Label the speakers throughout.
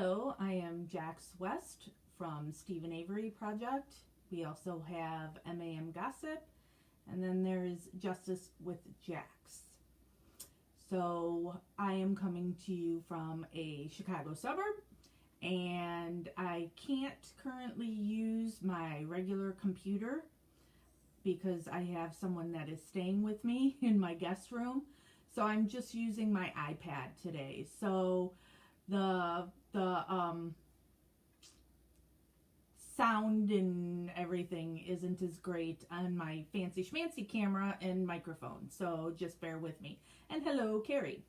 Speaker 1: Hello, I am Jax West from Stephen Avery Project. We also have MaM Gossip, and then there's Justice with Jax. So I am coming to you from a Chicago suburb, and I can't currently use my regular computer because I have someone that is staying with me in my guest room. So I'm just using my iPad today. So the sound and everything isn't as great on my fancy schmancy camera and microphone, so just bear with me. And hello, Carrie.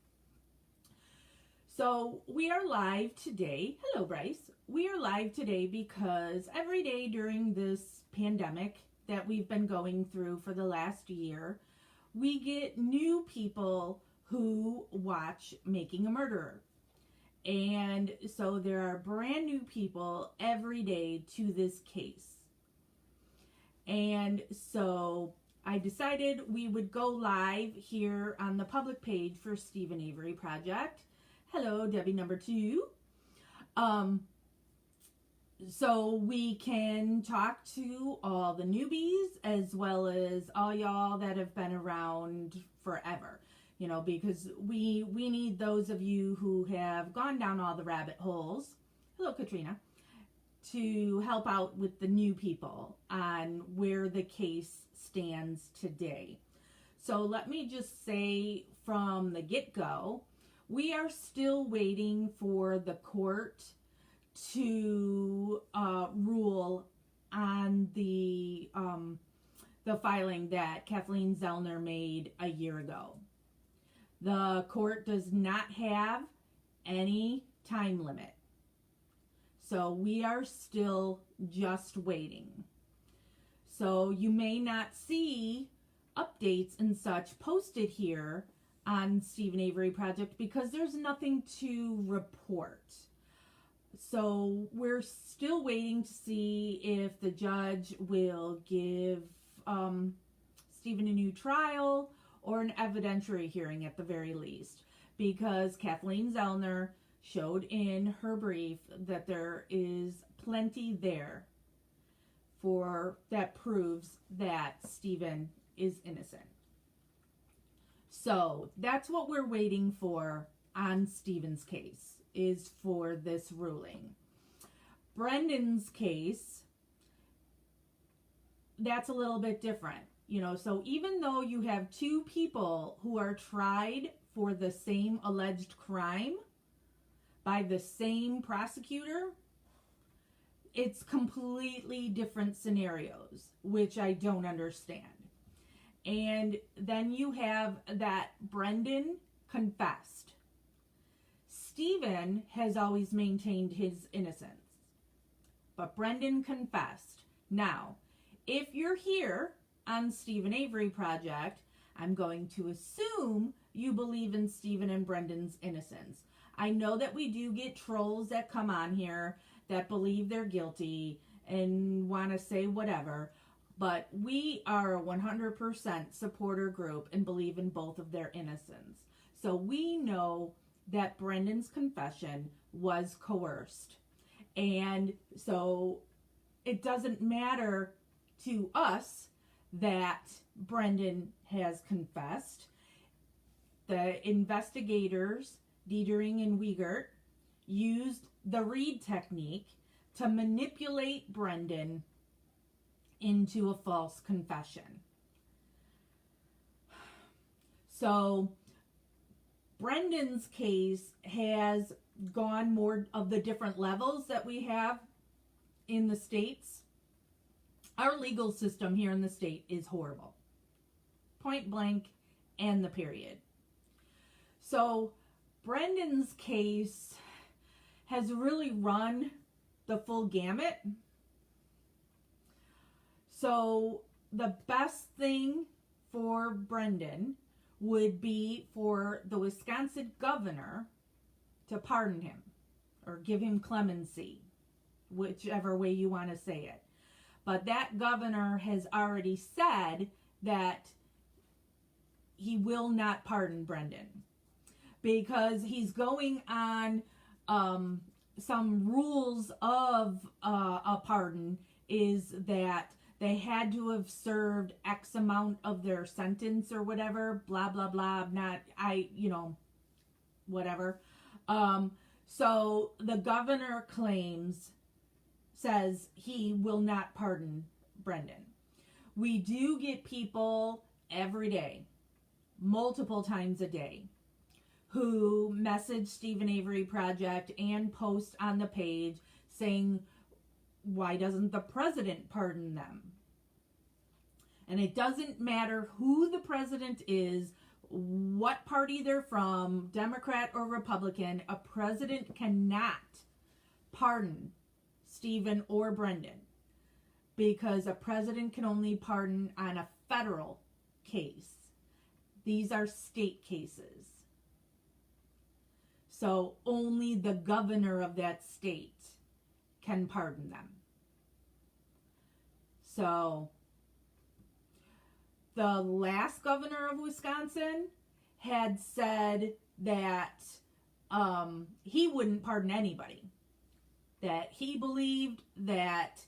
Speaker 1: So we are live today. Hello, Bryce. We are live today because every day during this pandemic that we've been going through for the last year, we get new people who watch Making a Murderer. And so there are brand new people every day to this case. And so I decided we would go live here on the public page for Stephen Avery Project. Hello, Debbie number 2. So we can talk to all the newbies as well as all y'all that have been around forever. You know, because we need those of you who have gone down all the rabbit holes, hello Katrina, to help out with the new people on where the case stands today. So let me just say from the get-go, we are still waiting for the court to rule on the filing that Kathleen Zellner made a year ago. The court does not have any time limit. So we are still just waiting. So you may not see updates and such posted here on Stephen Avery Project because there's nothing to report. So we're still waiting to see if the judge will give Stephen a new trial or an evidentiary hearing at the very least, because Kathleen Zellner showed in her brief that there is plenty there for that proves that Stephen is innocent. So that's what we're waiting for on Stephen's case, is for this ruling. Brendan's case, that's a little bit different. You know, so even though you have two people who are tried for the same alleged crime by the same prosecutor, it's completely different scenarios, which I don't understand. And then you have that Brendan confessed. Stephen has always maintained his innocence, but Brendan confessed. Now, if you're here on Stephen Avery Project, I'm going to assume you believe in Stephen and Brendan's innocence. I know that we do get trolls that come on here that believe they're guilty and want to say whatever, but we are a 100% supporter group and believe in both of their innocence. So we know that Brendan's confession was coerced. And so it doesn't matter to us that Brendan has confessed. The investigators, Dietering and Wiegert, used the Reed technique to manipulate Brendan into a false confession. So Brendan's case has gone more of the different levels that we have in the states. Our legal system here in the state is horrible. Point blank, and the period. So Brendan's case has really run the full gamut. So the best thing for Brendan would be for the Wisconsin governor to pardon him or give him clemency, whichever way you want to say it. But that governor has already said that he will not pardon Brendan because he's going on some rules of a pardon is that they had to have served X amount of their sentence or whatever, blah, blah, blah, whatever. So the governor says he will not pardon Brendan. We do get people every day, multiple times a day, who message Stephen Avery Project and post on the page saying, why doesn't the president pardon them? And it doesn't matter who the president is, what party they're from, Democrat or Republican, a president cannot pardon Stephen or Brendan, because a president can only pardon on a federal case. These are state cases. So only the governor of that state can pardon them. So the last governor of Wisconsin had said that he wouldn't pardon anybody. That he believed that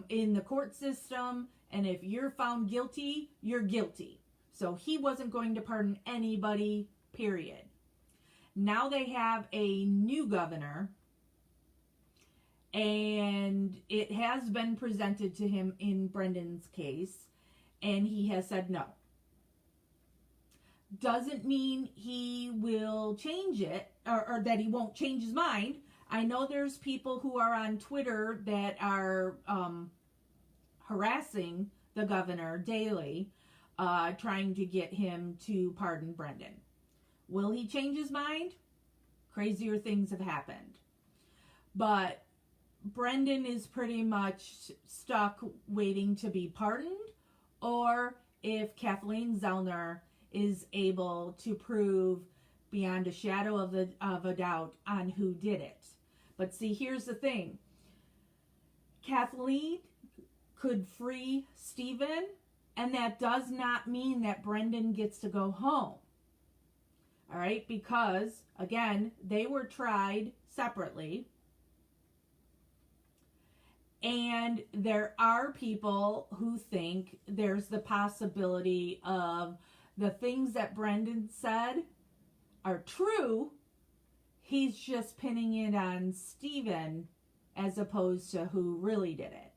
Speaker 1: in the court system, and if you're found guilty, you're guilty. So he wasn't going to pardon anybody, period. Now they have a new governor, and it has been presented to him in Brendan's case, and he has said no. Doesn't mean he will change it, or that he won't change his mind. I know there's people who are on Twitter that are harassing the governor daily, trying to get him to pardon Brendan. Will he change his mind? Crazier things have happened. But Brendan is pretty much stuck waiting to be pardoned, or if Kathleen Zellner is able to prove beyond a shadow of a doubt on who did it. But see, here's the thing. Kathleen could free Stephen, and that does not mean that Brendan gets to go home. All right, because, again, they were tried separately. And there are people who think there's the possibility of the things that Brendan said are true. He's just pinning it on Stephen as opposed to who really did it,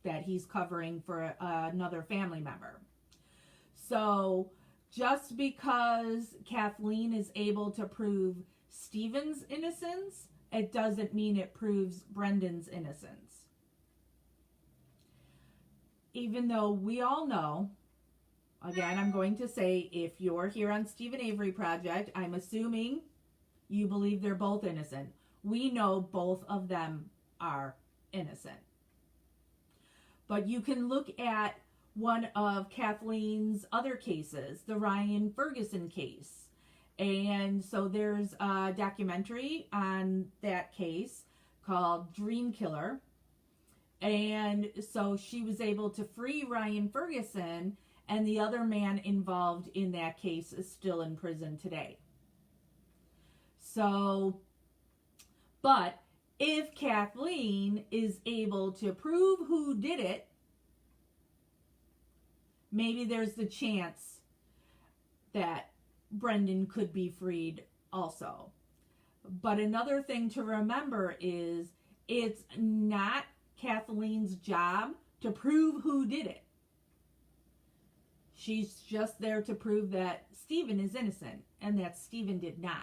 Speaker 1: that he's covering for another family member. So just because Kathleen is able to prove Stephen's innocence, it doesn't mean it proves Brendan's innocence. Even though we all know, again, I'm going to say, if you're here on Stephen Avery Project, I'm assuming you believe they're both innocent. We know both of them are innocent. But you can look at one of Kathleen's other cases, the Ryan Ferguson case. And so there's a documentary on that case called Dream Killer. And so she was able to free Ryan Ferguson, and the other man involved in that case is still in prison today. So, but if Kathleen is able to prove who did it, maybe there's the chance that Brendan could be freed also. But another thing to remember is it's not Kathleen's job to prove who did it. She's just there to prove that Stephen is innocent and that Stephen did not.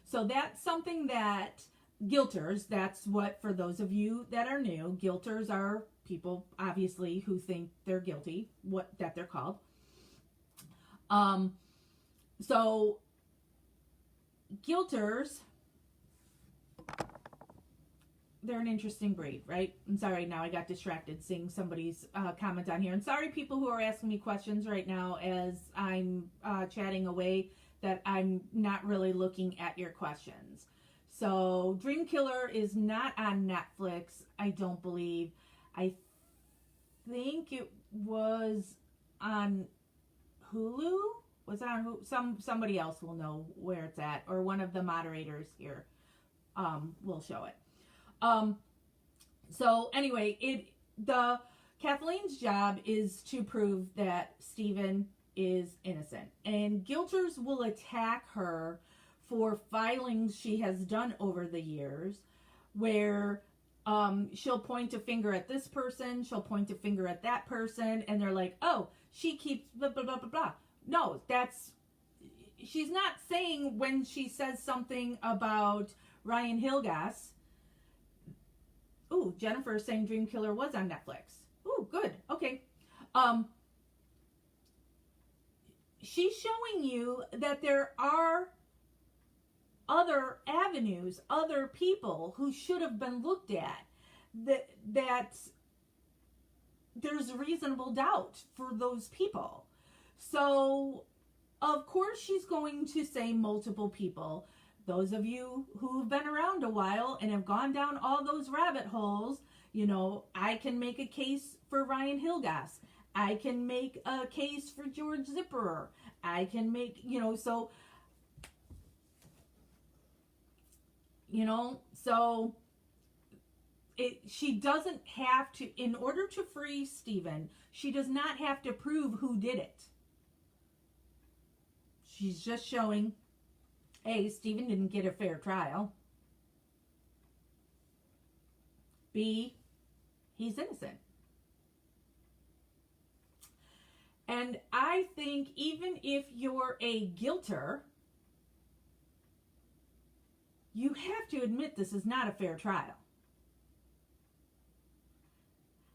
Speaker 1: So that's something that guilters, that's what, for those of you that are new, guilters are people, obviously, who think they're guilty, that they're called. So guilters, they're an interesting breed, right? I'm sorry, now I got distracted seeing somebody's comment on here. And sorry, people who are asking me questions right now as I'm chatting away, that I'm not really looking at your questions. So Dream Killer is not on Netflix, I don't believe. I think it was on Hulu. Was it on Hulu? Somebody else will know where it's at, or one of the moderators here we'll show it. So anyway, the Kathleen's job is to prove that Stephen is innocent, and guilters will attack her for filings she has done over the years, where she'll point a finger at this person, she'll point a finger at that person, and they're like, oh, she keeps blah blah blah blah blah. No, she's not saying when she says something about Ryan Hilgas. Ooh, Jennifer is saying Dream Killer was on Netflix. Ooh, good. Okay. She's showing you that there are other avenues, other people who should have been looked at, that there's reasonable doubt for those people. So, of course, she's going to say multiple people. Those of you who've been around a while and have gone down all those rabbit holes, you know, I can make a case for Ryan Hilgas. I can make a case for George Zipperer. I can make, you know, so, you know, so she doesn't have to, in order to free Stephen, she does not have to prove who did it. She's just showing, A, Stephen didn't get a fair trial. B, he's innocent. And I think even if you're a guilter, you have to admit this is not a fair trial.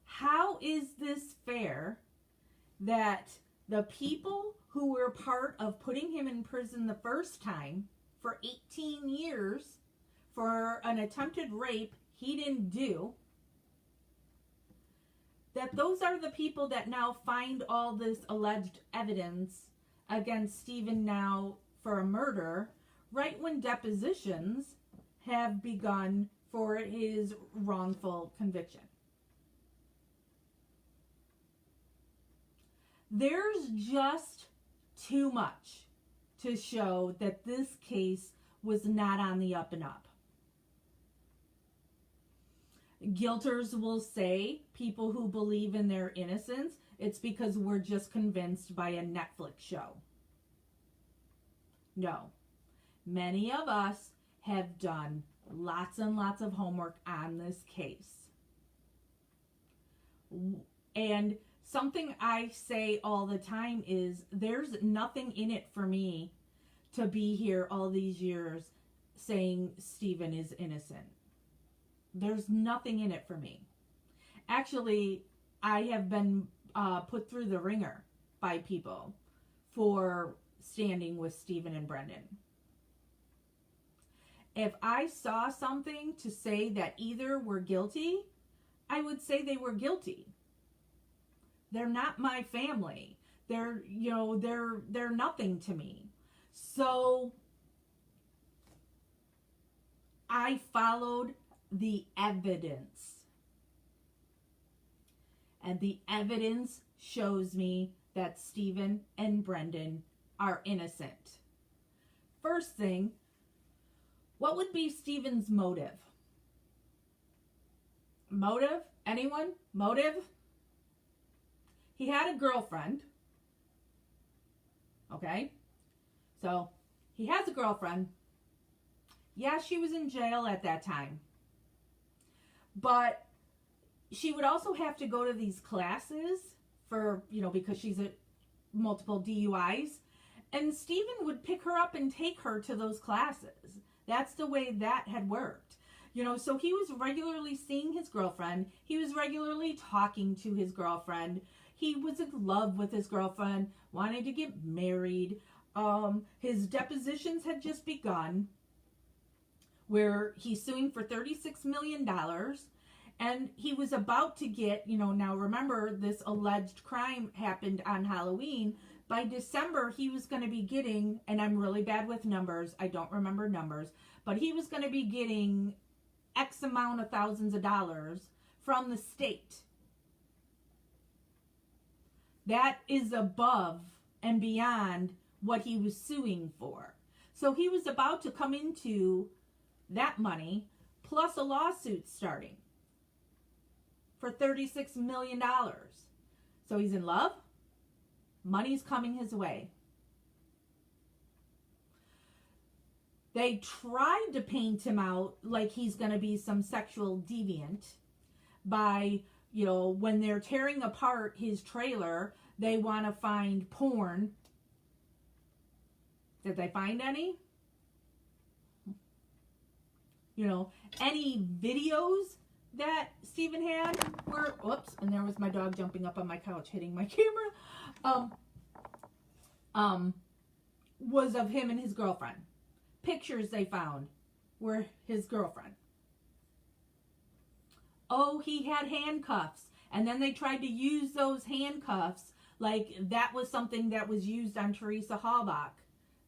Speaker 1: How is this fair that the people who were part of putting him in prison the first time for 18 years for an attempted rape he didn't do, that those are the people that now find all this alleged evidence against Stephen now for a murder, right when depositions have begun for his wrongful conviction? There's just too much to show that this case was not on the up and up. Guilters will say, people who believe in their innocence, it's because we're just convinced by a Netflix show. No. Many of us have done lots and lots of homework on this case. And something I say all the time is, there's nothing in it for me to be here all these years saying Stephen is innocent. There's nothing in it for me. Actually, I have been put through the ringer by people for standing with Stephen and Brendan. If I saw something to say that either were guilty, I would say they were guilty. They're not my family. They're nothing to me. So I followed the evidence. And the evidence shows me that Stephen and Brendan are innocent. First thing, what would be Stephen's motive? Motive? Anyone? Motive? He had a girlfriend. Okay? So, he has a girlfriend. Yeah, she was in jail at that time. But she would also have to go to these classes for, because she's at multiple DUIs. And Stephen would pick her up and take her to those classes. That's the way that had worked. So he was regularly seeing his girlfriend. He was regularly talking to his girlfriend. He was in love with his girlfriend, wanted to get married. His depositions had just begun, where he's suing for $36 million. And he was about to get, now remember, this alleged crime happened on Halloween. By December, he was going to be getting, and I'm really bad with numbers, I don't remember numbers, but he was going to be getting X amount of thousands of dollars from the state. That is above and beyond what he was suing for. So he was about to come into that money, plus a lawsuit starting for $36 million. So he's in love. Money's coming his way. They tried to paint him out like he's going to be some sexual deviant by, when they're tearing apart his trailer, they want to find porn. Did they find any? Any videos that Stephen had were, whoops, and there was my dog jumping up on my couch hitting my camera, was of him and his girlfriend. Pictures they found were his girlfriend. Oh, he had handcuffs, and then they tried to use those handcuffs like that was something that was used on Teresa Halbach.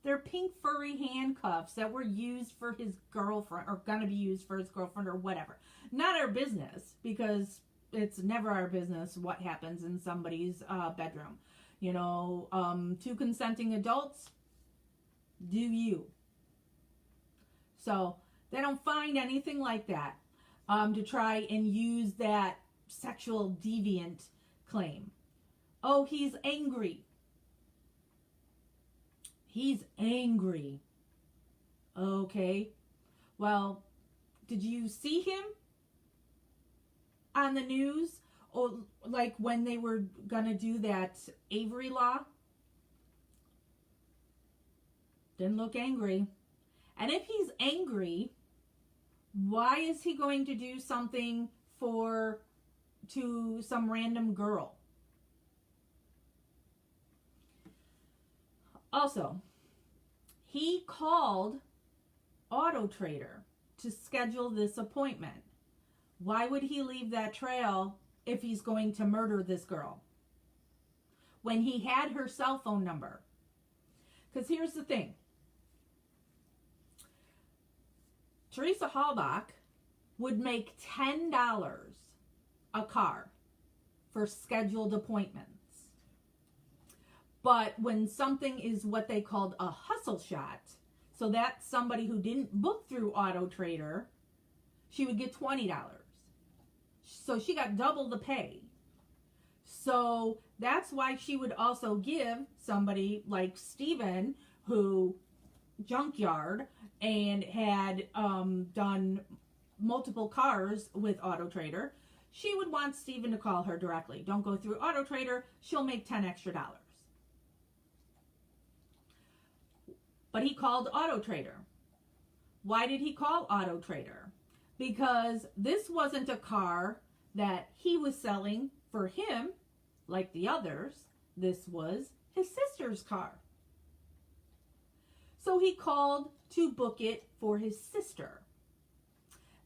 Speaker 1: They're pink furry handcuffs that were used for his girlfriend, or gonna be used for his girlfriend, or whatever. Not our business, because it's never our business what happens in somebody's bedroom. Two consenting adults, do you. So they don't find anything like that to try and use that sexual deviant claim. Oh, he's angry. He's angry. Okay. Well, did you see him on the news? Or like when they were gonna do that Avery law? Didn't look angry. And if he's angry, why is he going to do something to some random girl? Also, he called Auto Trader to schedule this appointment. Why would he leave that trail if he's going to murder this girl when he had her cell phone number? Because here's the thing. Teresa Halbach would make $10 a car for scheduled appointments. But when something is what they called a hustle shot, so that's somebody who didn't book through Auto Trader, she would get $20. So she got double the pay. So that's why she would also give somebody like Steven, who junkyard and had done multiple cars with Auto Trader, she would want Steven to call her directly. Don't go through Auto Trader. She'll make $10 extra. But he called Auto Trader. Why did he call Auto Trader? Because this wasn't a car that he was selling for him, like the others. This was his sister's car. So he called to book it for his sister.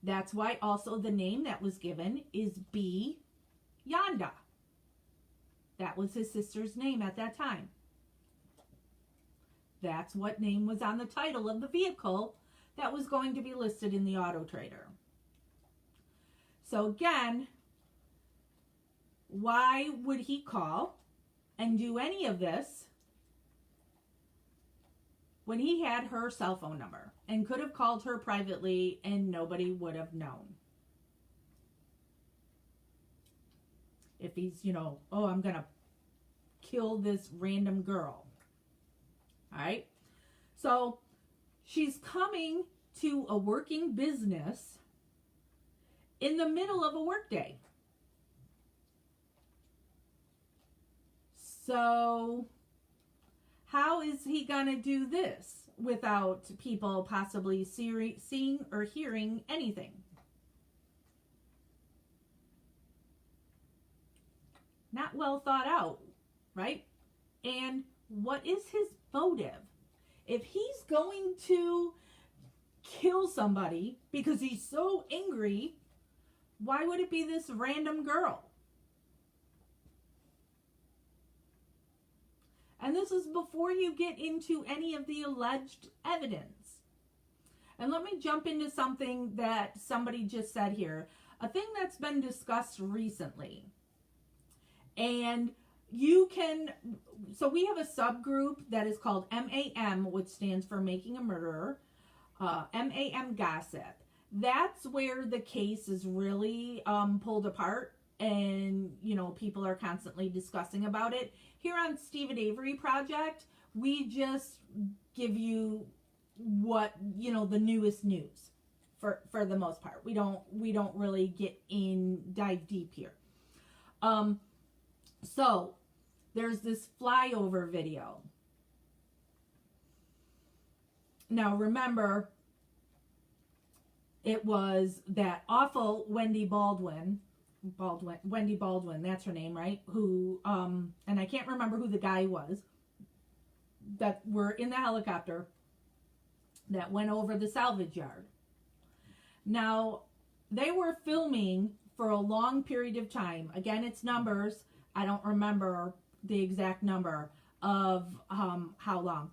Speaker 1: That's why also the name that was given is B. Yonda. That was his sister's name at that time. That's what name was on the title of the vehicle that was going to be listed in the Auto Trader. So again, why would he call and do any of this when he had her cell phone number and could have called her privately and nobody would have known? If he's, oh, I'm going to kill this random girl. All right. So she's coming to a working business in the middle of a workday. So how is he going to do this without people possibly seeing or hearing anything? Not well thought out, right? And what is his motive? If he's going to kill somebody because he's so angry, why would it be this random girl? And this is before you get into any of the alleged evidence. And let me jump into something that somebody just said here. A thing that's been discussed recently. And you can, so we have a subgroup that is called MaM, which stands for Making a Murderer. MaM Gossip. That's where the case is really pulled apart, and people are constantly discussing about it. Here on Stephen Avery Project, we just give you what the newest news for the most part. We don't really dive deep here. So there's this flyover video. Now remember, it was that awful Wendy Baldwin, that's her name, right? Who, and I can't remember who the guy was, that were in the helicopter that went over the salvage yard. Now, they were filming for a long period of time. Again, it's numbers. I don't remember the exact number of how long.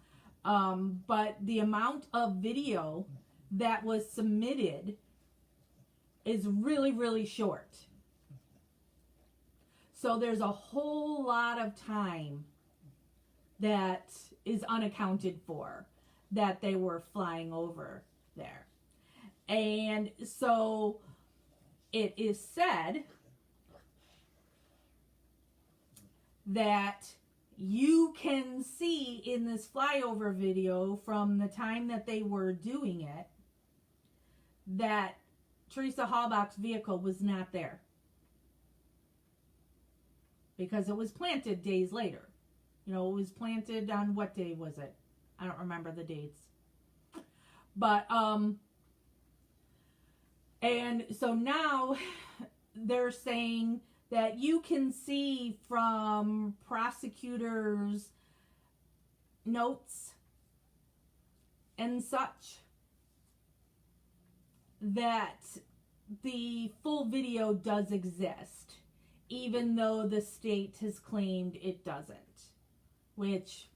Speaker 1: But the amount of video that was submitted is really, really short. So there's a whole lot of time that is unaccounted for that they were flying over there. And so it is said that you can see in this flyover video from the time that they were doing it that Teresa Halbach's vehicle was not there, because it was planted days later. It was planted on, what day was it? I don't remember the dates. But and so now they're saying that you can see from prosecutors' notes and such that the full video does exist, even though the state has claimed it doesn't. Which,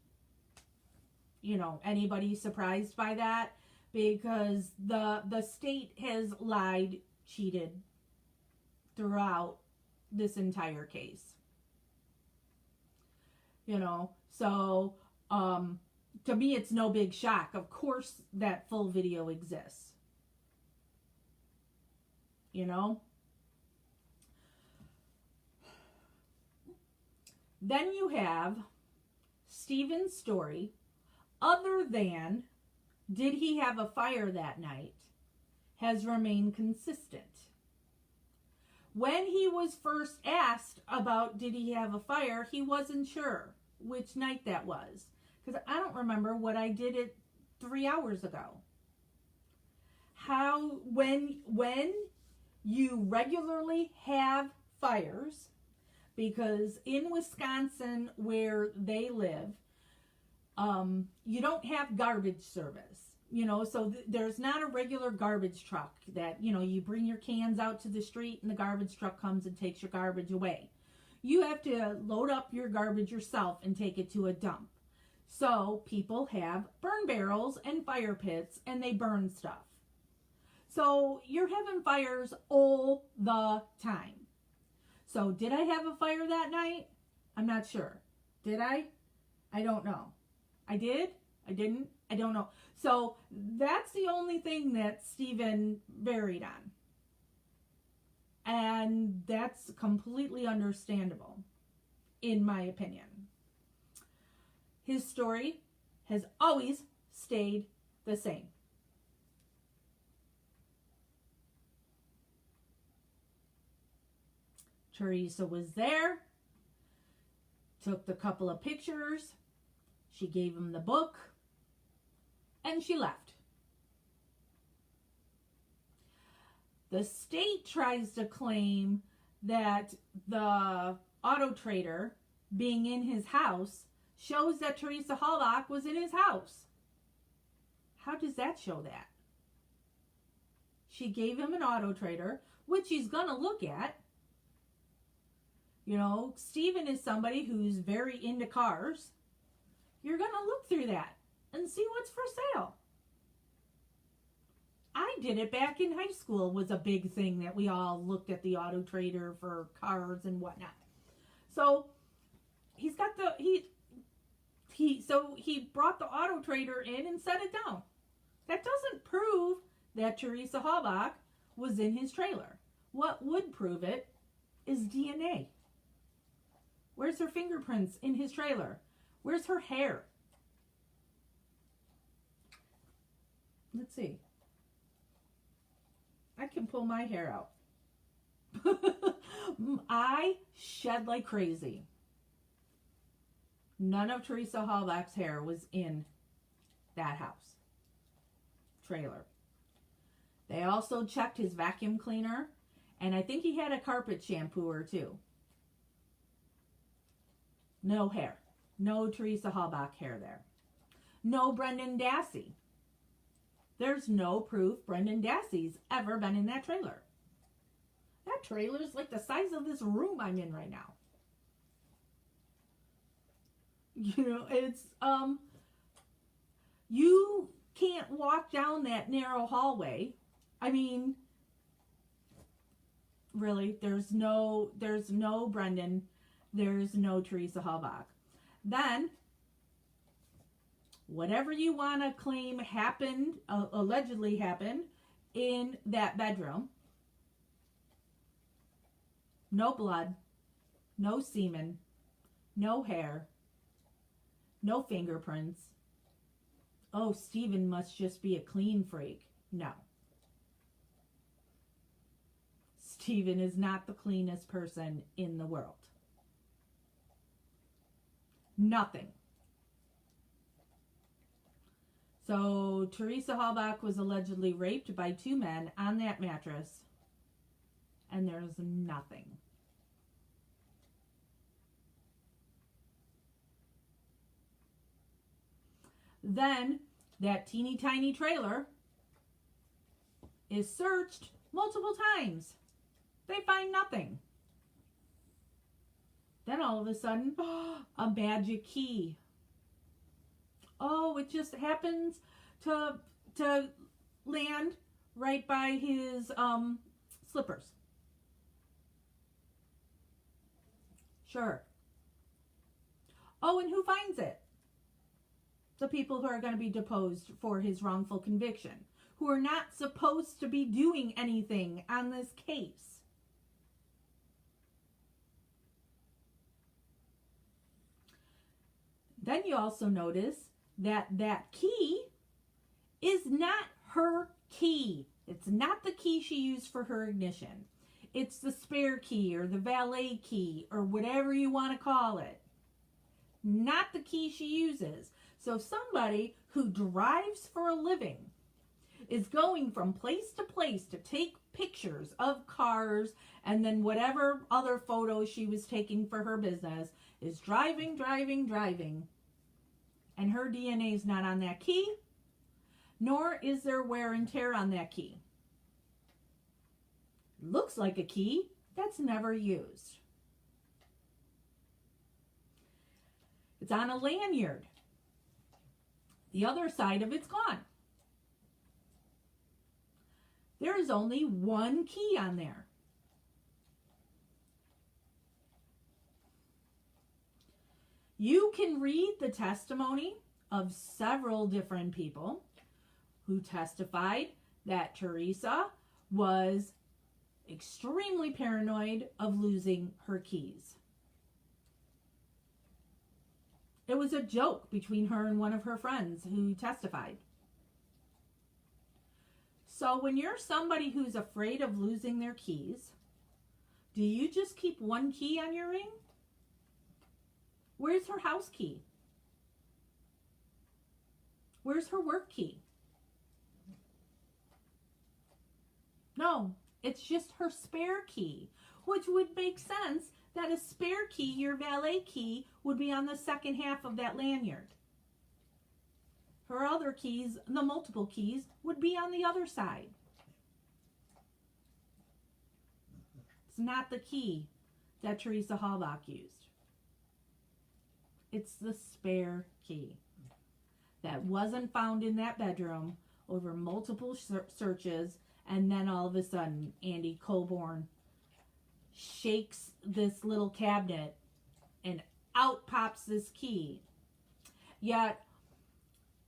Speaker 1: anybody surprised by that? Because the state has lied, cheated throughout this entire case. So to me, it's no big shock. Of course that full video exists. Then you have Stephen's story, other than did he have a fire that night, has remained consistent. When he was first asked about did he have a fire, he wasn't sure which night that was, because I don't remember what I did it 3 hours ago. When you regularly have fires, because in Wisconsin where they live, you don't have garbage service, so there's not a regular garbage truck that, you bring your cans out to the street and the garbage truck comes and takes your garbage away. You have to load up your garbage yourself and take it to a dump. So people have burn barrels and fire pits and they burn stuff. So you're having fires all the time. So did I have a fire that night? I'm not sure. Did I? I don't know. I did? I didn't? I don't know. So that's the only thing that Stephen varied on. And that's completely understandable, in my opinion. His story has always stayed the same. Teresa was there, took the couple of pictures, she gave him the book, and she left. The state tries to claim that the auto trader being in his house shows that Teresa Halbach was in his house. How does that show that? She gave him an auto trader, which he's going to look at. Stephen is somebody who's very into cars. You're going to look through that and see what's for sale. I did it back in high school. Was a big thing that we all looked at the auto trader for cars and whatnot. So he's got he brought the auto trader in and set it down. That doesn't prove that Teresa Halbach was in his trailer. What would prove it is DNA. Where's her fingerprints in his trailer? Where's her hair? Let's see. I can pull my hair out. I shed like crazy. None of Teresa Halbach's hair was in that house trailer. They also checked his vacuum cleaner, and I think he had a carpet shampooer too. No hair. No Teresa Halbach hair there. No Brendan Dassey. There's no proof Brendan Dassey's ever been in that trailer. That trailer's like the size of this room I'm in right now. You know, it's, you can't walk down that narrow hallway. I mean, really, there's no Brendan, there's no Teresa Halbach. Then, whatever you want to claim happened, allegedly happened in that bedroom, no blood, no semen, no hair, no fingerprints. Oh, Stephen must just be a clean freak. No. Stephen is not the cleanest person in the world. Nothing. So Teresa Halbach was allegedly raped by 2 men on that mattress, and there's nothing. Then that teeny tiny trailer is searched multiple times. They find nothing. Then all of a sudden, a magic key. Oh, it just happens to land right by his slippers. Sure. Oh, and who finds it? The people who are going to be deposed for his wrongful conviction, who are not supposed to be doing anything on this case. Then you also notice that that key is not her key. It's not the key she used for her ignition. It's the spare key or the valet key or whatever you want to call it. Not the key she uses. So somebody who drives for a living is going from place to place to take pictures of cars, and then whatever other photos she was taking for her business is driving, and her DNA is not on that key, nor is there wear and tear on that key. Looks like a key that's never used. It's on a lanyard. The other side of it's gone. There is only one key on there. You can read the testimony of several different people who testified that Teresa was extremely paranoid of losing her keys. It was a joke between her and one of her friends who testified. So when you're somebody who's afraid of losing their keys, do you just keep one key on your ring? Where's her house key? Where's her work key? No, it's just her spare key, which would make sense that a spare key, your valet key, would be on the second half of that lanyard. Her other keys, the multiple keys, would be on the other side. It's not the key that Teresa Halbach used. It's the spare key that wasn't found in that bedroom over multiple searches, and then all of a sudden Andy Colborn shakes this little cabinet and out pops this key. Yet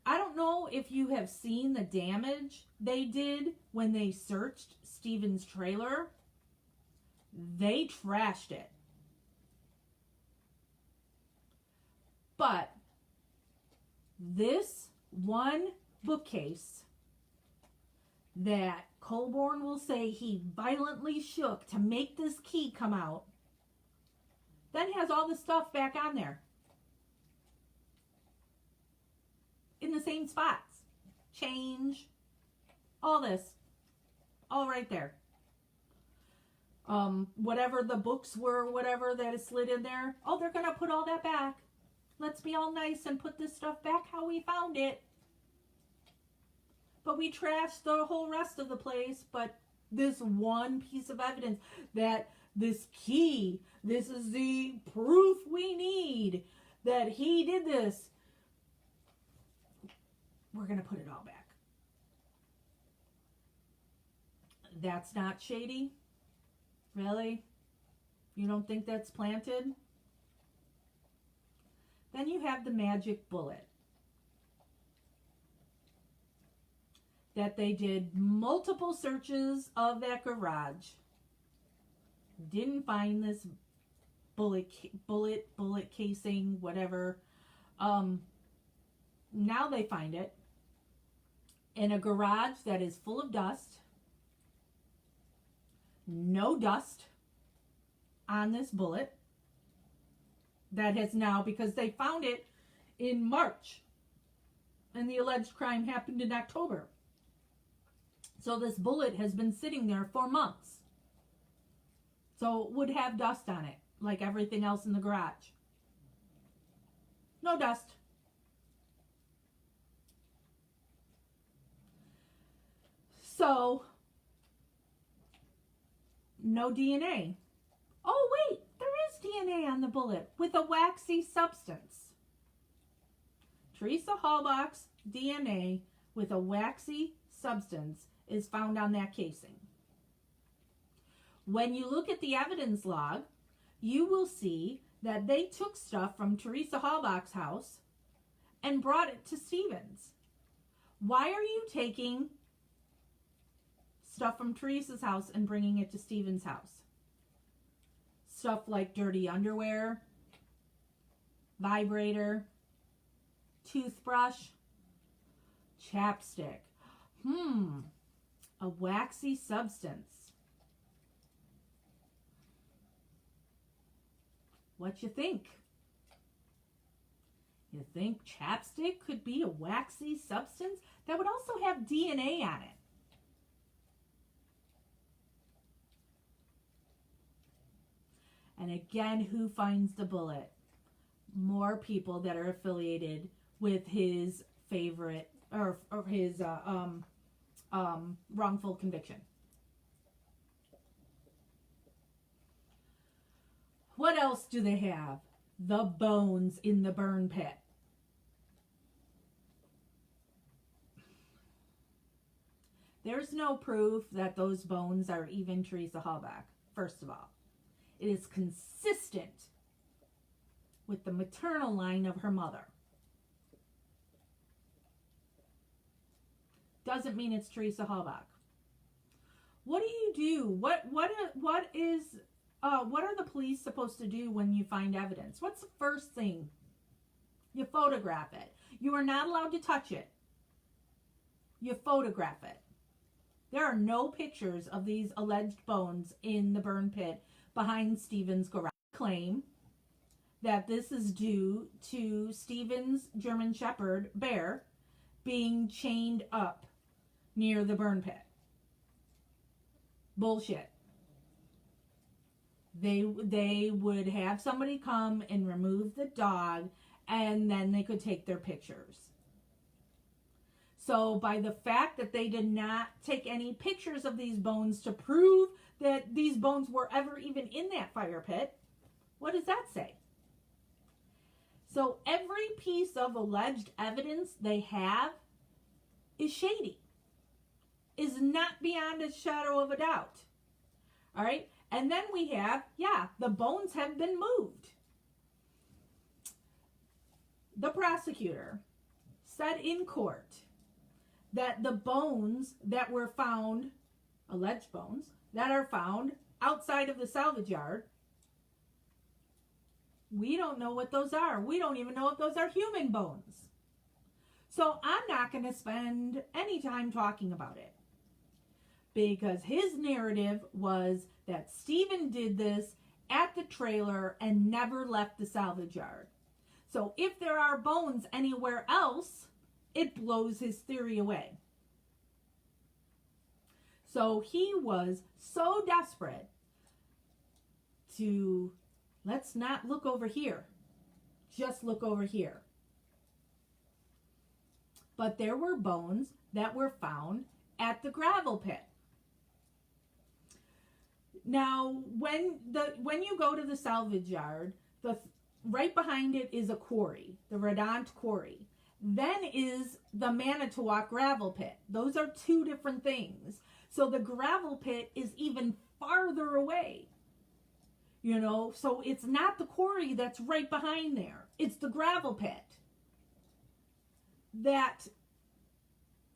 Speaker 1: I don't know if you have seen the damage they did when they searched Steven's trailer. They trashed it. But this one bookcase that Colborne will say he violently shook to make this key come out, then has all the stuff back on there. In the same spots. Change. All this. All right there. Whatever the books were, whatever that is slid in there. Oh, they're going to put all that back. Let's be all nice and put this stuff back how we found it. But we trashed the whole rest of the place. But this one piece of evidence that this key, this is the proof we need that he did this. We're going to put it all back. That's not shady? Really? You don't think that's planted? Then you have the magic bullet. That they did multiple searches of that garage. Didn't find this bullet casing, whatever. Now they find it in a garage that is full of dust. No dust on this bullet. That has now, because they found it in March. And the alleged crime happened in October. So this bullet has been sitting there for months. So it would have dust on it, like everything else in the garage. No dust. So, no DNA. Oh, wait, there is DNA on the bullet with a waxy substance. Teresa Halbach's DNA with a waxy substance is found on that casing. When you look at the evidence log, you will see that they took stuff from Teresa Halbach's house and brought it to Stevens. Why are you taking stuff from Teresa's house and bringing it to Stevens' house? Stuff like dirty underwear, vibrator, toothbrush, chapstick. A waxy substance. What you think? You think chapstick could be a waxy substance? That would also have DNA on it. And again, who finds the bullet? More people that are affiliated with his favorite or his wrongful conviction. What else do they have? The bones in the burn pit. There's no proof that those bones are even Teresa Halbach, first of all. It is consistent with the maternal line of her mother. Doesn't mean it's Teresa Halbach. What do you do? What are the police supposed to do when you find evidence? What's the first thing? You photograph it. You are not allowed to touch it. You photograph it. There are no pictures of these alleged bones in the burn pit behind Stevens' garage. Claim that this is due to Stevens' German Shepherd bear being chained up near the burn pit. Bullshit. They would have somebody come and remove the dog, and then they could take their pictures. So by the fact that they did not take any pictures of these bones to prove that these bones were ever even in that fire pit, what does that say? So every piece of alleged evidence they have is shady, is not beyond a shadow of a doubt. All right? And then we have, the bones have been moved. The prosecutor said in court that the bones that were found, alleged bones, that are found outside of the salvage yard, we don't know what those are. We don't even know if those are human bones. So I'm not going to spend any time talking about it, because his narrative was that Stephen did this at the trailer and never left the salvage yard. So if there are bones anywhere else, it blows his theory away. So he was so desperate to, let's not look over here, just look over here. But there were bones that were found at the gravel pit. Now, when you go to the salvage yard, right behind it is a quarry, the Redont quarry. Then is the Manitowoc gravel pit. Those are two different things. So the gravel pit is even farther away. You know, so it's not the quarry that's right behind there. It's the gravel pit. That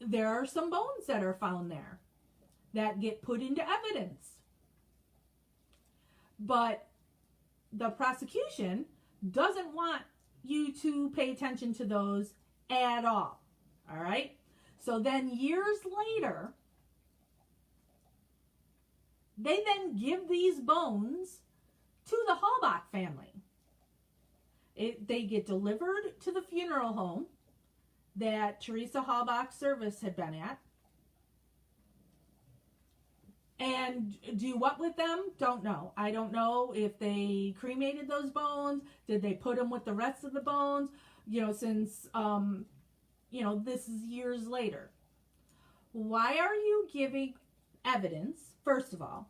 Speaker 1: there are some bones that are found there that get put into evidence. But the prosecution doesn't want you to pay attention to those at all. All right? So then years later, they then give these bones to the Halbach family. They get delivered to the funeral home that Teresa Halbach's service had been at. And do what with them? Don't know. I don't know if they cremated those bones. Did they put them with the rest of the bones? You know, since, this is years later. Why are you giving evidence, first of all,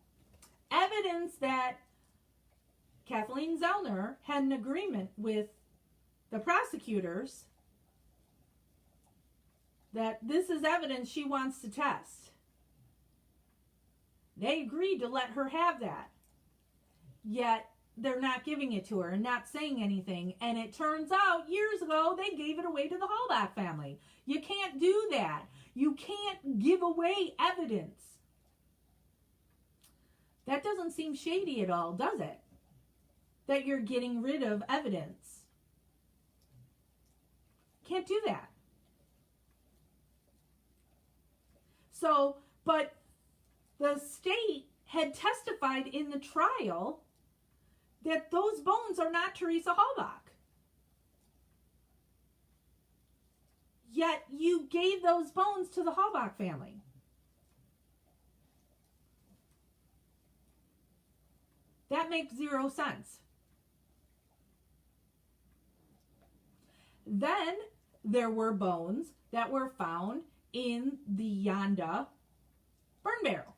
Speaker 1: evidence that Kathleen Zellner had an agreement with the prosecutors that this is evidence she wants to test? They agreed to let her have that. Yet they're not giving it to her and not saying anything. And it turns out years ago they gave it away to the Halbach family. You can't do that. You can't give away evidence. That doesn't seem shady at all, does it? That you're getting rid of evidence. Can't do that. So, but the state had testified in the trial that those bones are not Teresa Halbach. Yet you gave those bones to the Halbach family. That makes zero sense. Then there were bones that were found in the Yonda burn barrel.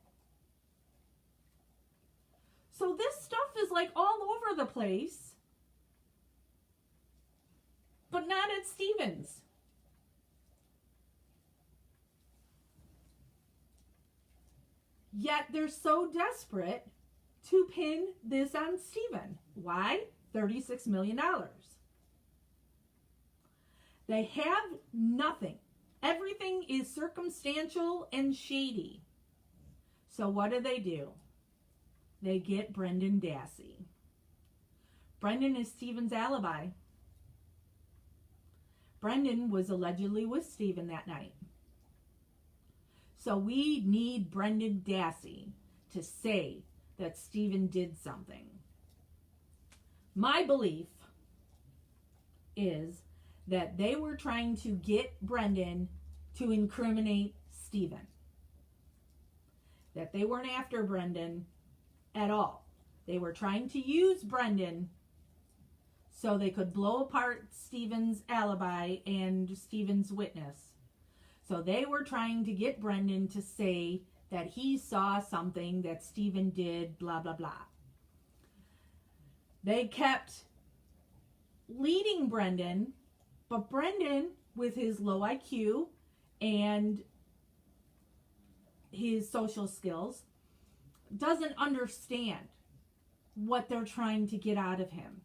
Speaker 1: So this stuff is like all over the place, but not at Stephen's. Yet they're so desperate to pin this on Stephen. Why? $36 million. They have nothing. Everything is circumstantial and shady. So what do? They get Brendan Dassey. Brendan is Stephen's alibi. Brendan was allegedly with Stephen that night. So we need Brendan Dassey to say that Stephen did something. My belief is that they were trying to get Brendan to incriminate Stephen. That they weren't after Brendan at all. They were trying to use Brendan so they could blow apart Stephen's alibi and Stephen's witness. So they were trying to get Brendan to say that he saw something that Stephen did, blah, blah, blah. They kept leading Brendan, but Brendan, with his low IQ and his social skills, doesn't understand what they're trying to get out of him.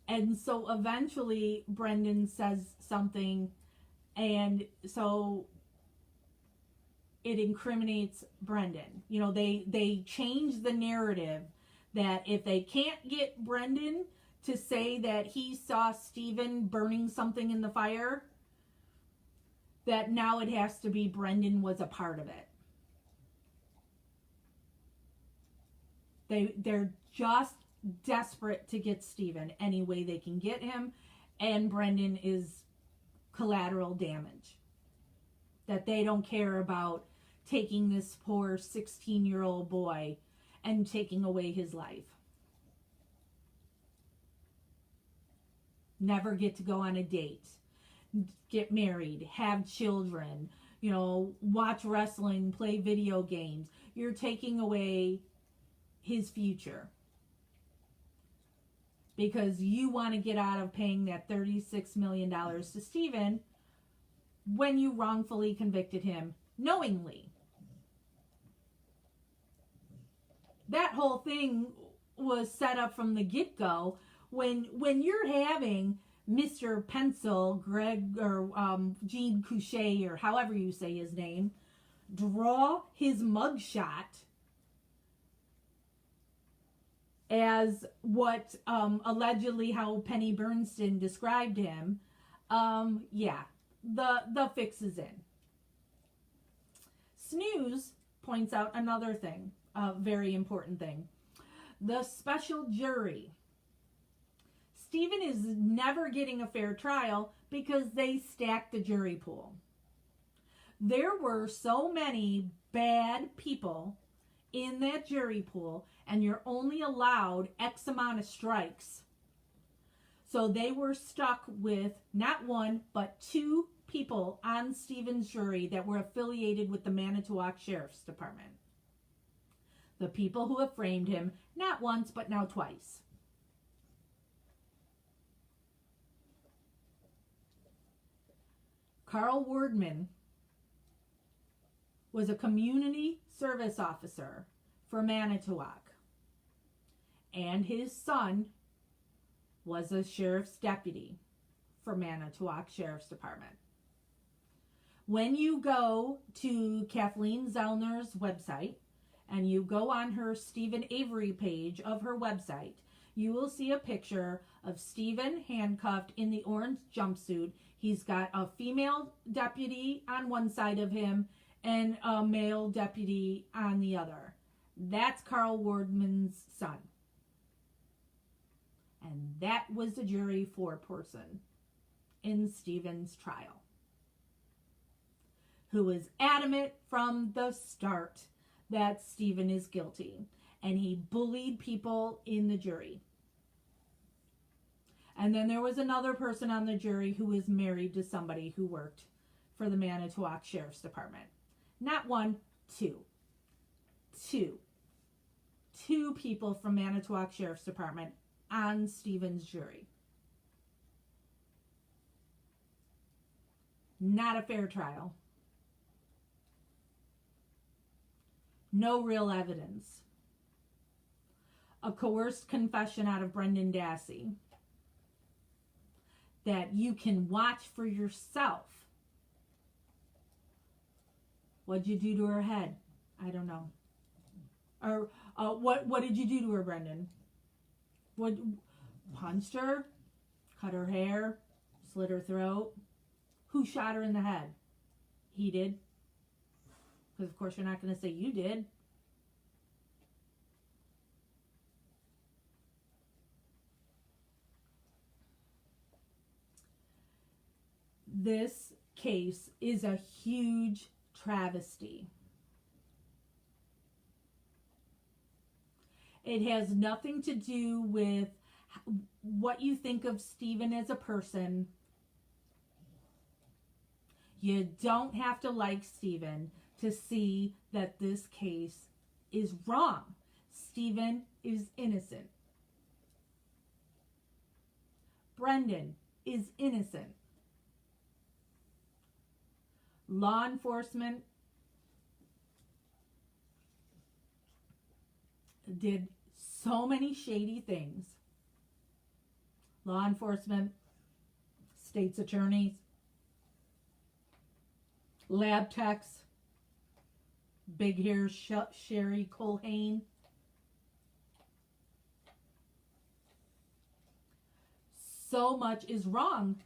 Speaker 1: And so eventually Brendan says something, and so it incriminates Brendan. You know, they change the narrative that if they can't get Brendan to say that he saw Stephen burning something in the fire, that now it has to be Brendan was a part of it. They're just desperate to get Stephen any way they can get him, and Brendan is collateral damage. That they don't care about taking this poor 16-year-old boy and taking away his life. Never get to go on a date, get married, have children, you know, watch wrestling, play video games. You're taking away his future because you want to get out of paying that $36 million to Stephen when you wrongfully convicted him knowingly. That whole thing was set up from the get-go. When you're having Mr. Pencil, Greg, or Gene Couché, or however you say his name, draw his mugshot as what allegedly how Penny Bernstein described him, yeah, the fix is in. Snooze points out another thing, a very important thing. The special jury. Stephen is never getting a fair trial because they stacked the jury pool. There were so many bad people in that jury pool, and you're only allowed X amount of strikes. So they were stuck with not one, but two people on Stephen's jury that were affiliated with the Manitowoc Sheriff's Department. The people who have framed him, not once, but now twice. Carl Wardman was a community service officer for Manitowoc, and his son was a sheriff's deputy for Manitowoc Sheriff's Department. When you go to Kathleen Zellner's website and you go on her Stephen Avery page of her website, you will see a picture of Stephen handcuffed in the orange jumpsuit. He's got a female deputy on one side of him and a male deputy on the other. That's Carl Wardman's son. And that was the jury foreperson in Stephen's trial, who was adamant from the start that Stephen is guilty. And he bullied people in the jury. And then there was another person on the jury who was married to somebody who worked for the Manitowoc Sheriff's Department. Not one, two. Two people from Manitowoc Sheriff's Department on Stephen's jury. Not a fair trial. No real evidence. A coerced confession out of Brendan Dassey that you can watch for yourself. What'd you do to her head? I don't know. Or what did you do to her, Brendan? What, punched her? Cut her hair? Slit her throat? Who shot her in the head? He did. Because of course you're not going to say you did. This case is a huge travesty. It has nothing to do with what you think of Stephen as a person. You don't have to like Stephen to see that this case is wrong. Stephen is innocent. Brendan is innocent. Law enforcement did so many shady things. law enforcement, state's attorneys, lab techs, big hair Sherry Colhane. So much is wrong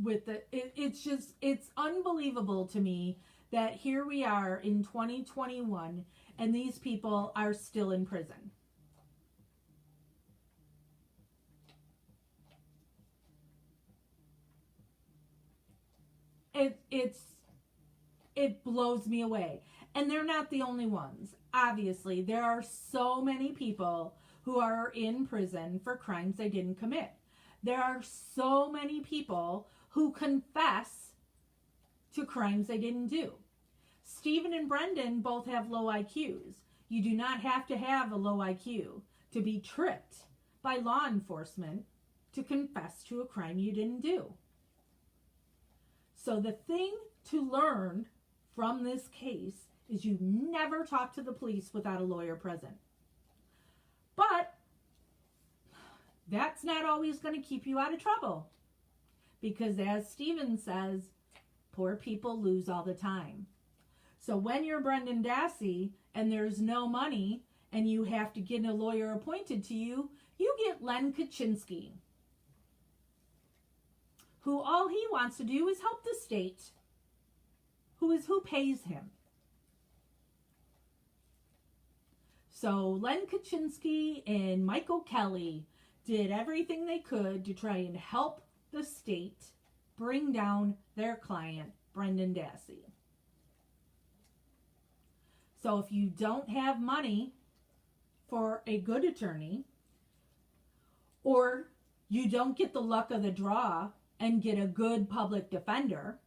Speaker 1: with it's unbelievable to me that here we are in 2021 and these people are still in prison. It blows me away. And they're not the only ones. Obviously, there are so many people who are in prison for crimes they didn't commit. There are so many people who confess to crimes they didn't do. Stephen and Brendan both have low IQs. You do not have to have a low IQ to be tricked by law enforcement to confess to a crime you didn't do. So the thing to learn from this case is you never talk to the police without a lawyer present. But that's not always going to keep you out of trouble. Because as Stephen says, poor people lose all the time. So when you're Brendan Dassey and there's no money and you have to get a lawyer appointed to you, you get Len Kaczynski, who all he wants to do is help the state, who pays him. So Len Kaczynski and Michael Kelly did everything they could to try and help the state bring down their client, Brendan Dassey. So if you don't have money for a good attorney, or you don't get the luck of the draw and get a good public defender,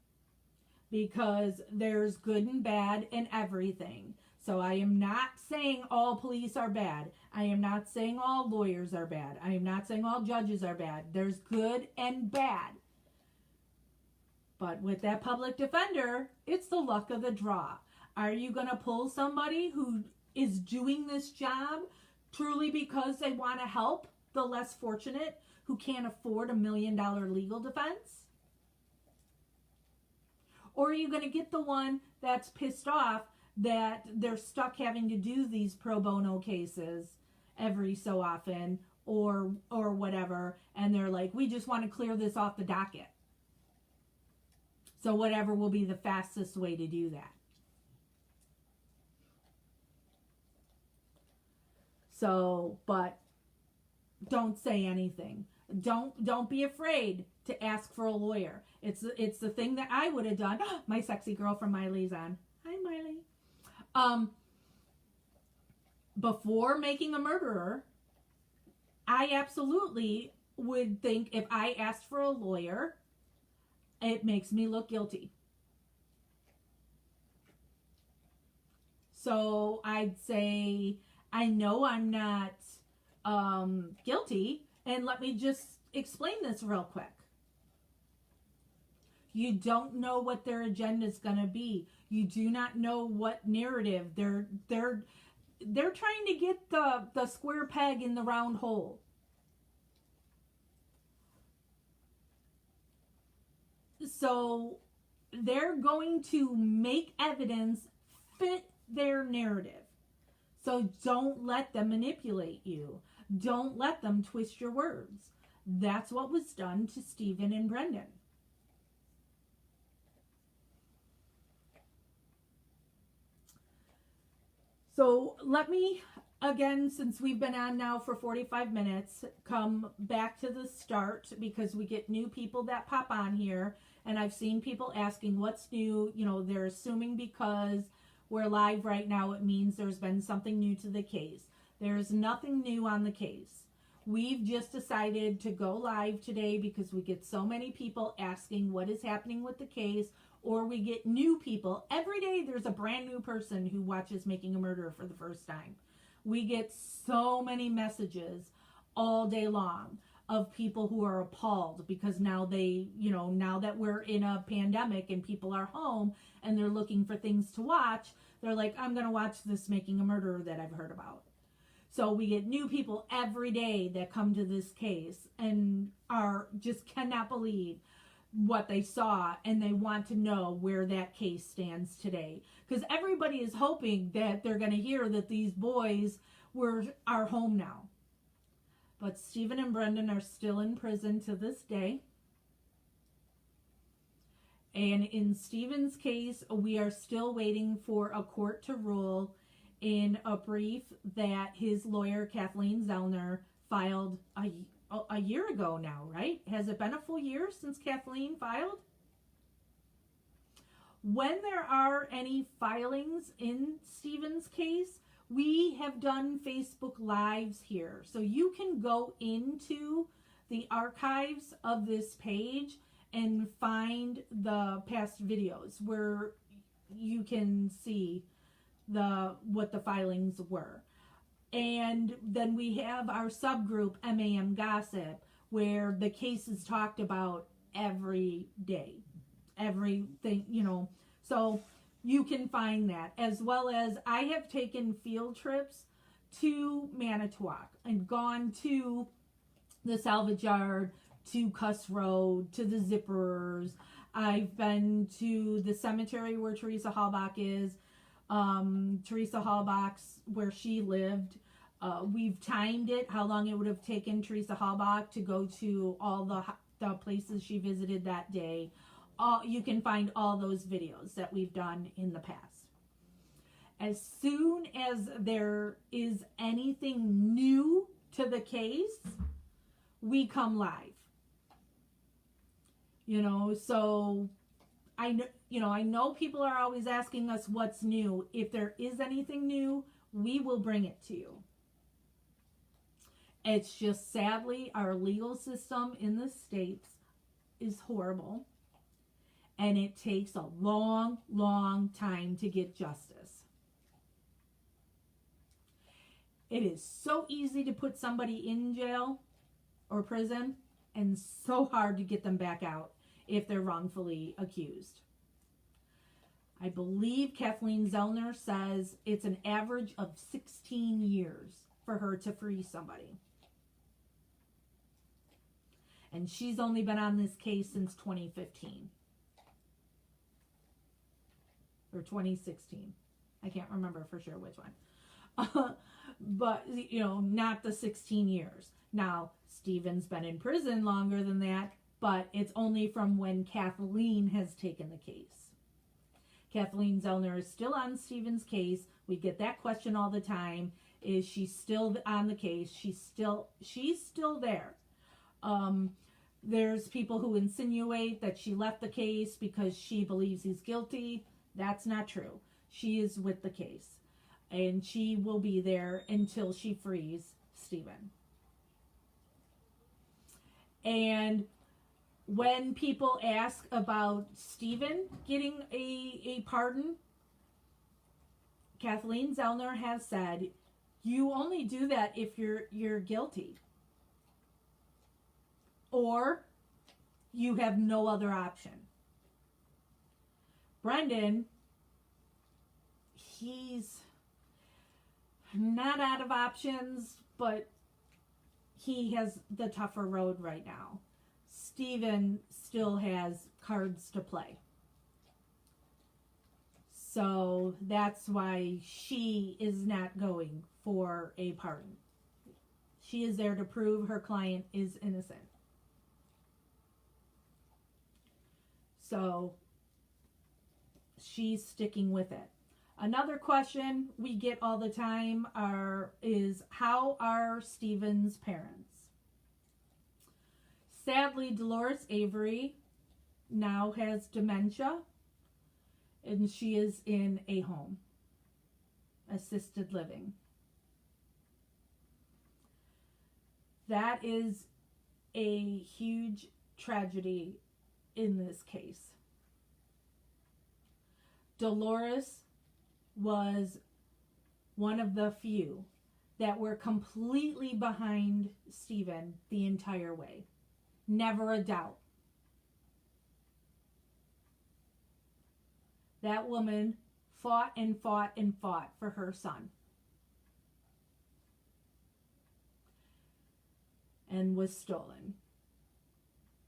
Speaker 1: because there's good and bad in everything. So I am not saying all police are bad. I am not saying all lawyers are bad. I am not saying all judges are bad. There's good and bad. But with that public defender, it's the luck of the draw. Are you going to pull somebody who is doing this job truly because they want to help the less fortunate who can't afford $1 million legal defense? Or are you going to get the one that's pissed off that they're stuck having to do these pro bono cases every so often or whatever, and they're like, we just want to clear this off the docket. So whatever will be the fastest way to do that. So, but don't say anything. Don't be afraid to ask for a lawyer. It's the thing that I would have done. My sexy girl from Miley's on. Hi, Miley. Before making a murderer, I absolutely would think if I asked for a lawyer, it makes me look guilty. So I'd say, I know I'm not guilty, and let me just explain this real quick. You don't know what their agenda is going to be. You do not know what narrative they're trying to get the square peg in the round hole. So they're going to make evidence fit their narrative. So don't let them manipulate you. Don't let them twist your words. That's what was done to Stephen and Brendan. So let me, again, since we've been on now for 45 minutes, come back to the start, because we get new people that pop on here, and I've seen people asking what's new. You know, they're assuming because we're live right now, it means there's been something new to the case. There's nothing new on the case. We've just decided to go live today because we get so many people asking what is happening with the case, or we get new people. Every day there's a brand new person who watches Making a Murderer for the first time. We get so many messages all day long of people who are appalled because now now that we're in a pandemic and people are home and they're looking for things to watch, they're like, I'm going to watch this Making a Murderer that I've heard about. So we get new people every day that come to this case and are just cannot believe what they saw, and they want to know where that case stands today, because everybody is hoping that they're going to hear that these boys are home now. But Stephen and Brendan are still in prison to this day. And in Stephen's case, we are still waiting for a court to rule in a brief that his lawyer, Kathleen Zellner, filed a year ago now, right? Has it been a full year since Kathleen filed? When there are any filings in Stephen's case, we have done Facebook Lives here. So you can go into the archives of this page and find the past videos where you can see what the filings were. And then we have our subgroup, MaM Gossip, where the case is talked about every day. Everything, so you can find that. As well as I have taken field trips to Manitowoc and gone to the salvage yard, to Cuss Road, to the Zippers. I've been to the cemetery where Teresa Halbach is. Teresa Halbach's where she lived. We've timed it, how long it would have taken Teresa Halbach to go to all the places she visited that day. You can find all those videos that we've done in the past. As soon as there is anything new to the case, we come live. So I know people are always asking us what's new. If there is anything new, we will bring it to you. It's just sadly our legal system in the States is horrible, and it takes a long, long time to get justice. It is so easy to put somebody in jail or prison, and so hard to get them back out if they're wrongfully accused. I believe Kathleen Zellner says it's an average of 16 years for her to free somebody. And she's only been on this case since 2015. Or 2016. I can't remember for sure which one. But, not the 16 years. Now, Stephen's been in prison longer than that, but it's only from when Kathleen has taken the case. Kathleen Zellner is still on Stephen's case. We get that question all the time. Is she still on the case? She's still there. There's people who insinuate that she left the case because she believes he's guilty. That's not true. She is with the case, and she will be there until she frees Stephen. And when people ask about Stephen getting a pardon, Kathleen Zellner has said, you only do that if you're guilty. Or you have no other option. Brendan, he's not out of options, but he has the tougher road right now. Stephen still has cards to play. So that's why she is not going for a pardon. She is there to prove her client is innocent. So she's sticking with it. Another question we get all the time is how are Stephen's parents? Sadly, Dolores Avery now has dementia, and she is in a home, assisted living. That is a huge tragedy in this case. Dolores was one of the few that were completely behind Stephen the entire way. Never a doubt. That woman fought and fought and fought for her son. and was stolen.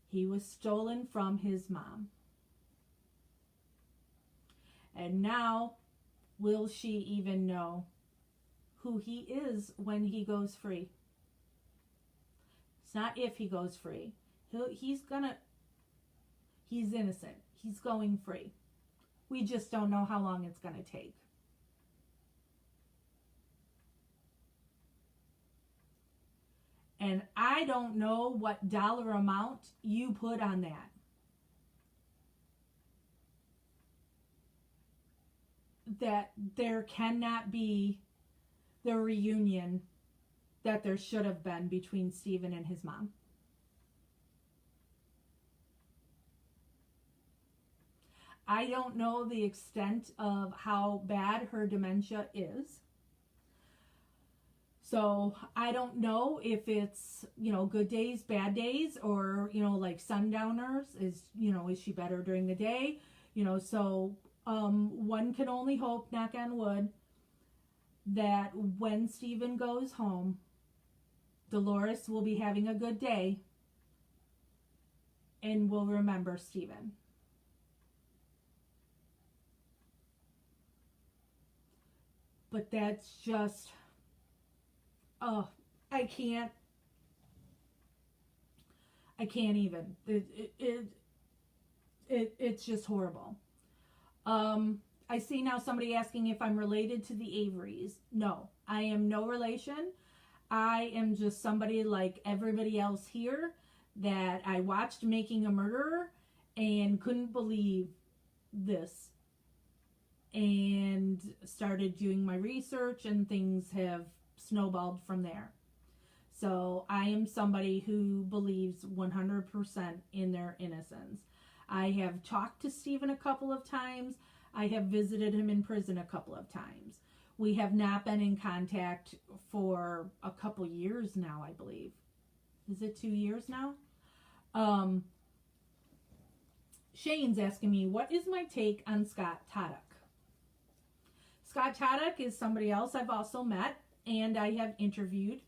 Speaker 1: He was stolen from his mom. And now, will she even know who he is when he goes free? It's not if he goes free. He's innocent. He's going free. We just don't know how long it's going to take. And I don't know what dollar amount you put on that. That there cannot be the reunion that there should have been between Stephen and his mom. I don't know the extent of how bad her dementia is. So I don't know if it's, good days, bad days, or, like sundowners. Is she better during the day? One can only hope, knock on wood, that when Stephen goes home, Dolores will be having a good day and will remember Stephen. But that's just, I can't even. It's just horrible. I see now somebody asking if I'm related to the Averys. No, I am no relation. I am just somebody like everybody else here that I watched Making a Murderer and couldn't believe this. And started doing my research, and things have snowballed from there. So I am somebody who believes 100% in their innocence. I have talked to Stephen a couple of times. I have visited him in prison a couple of times. We have not been in contact for a couple years now, I believe. Is it 2 years now? Shane's asking me, what is my take on Scott Taddock? Scott Taddock is somebody else I've also met and I have interviewed.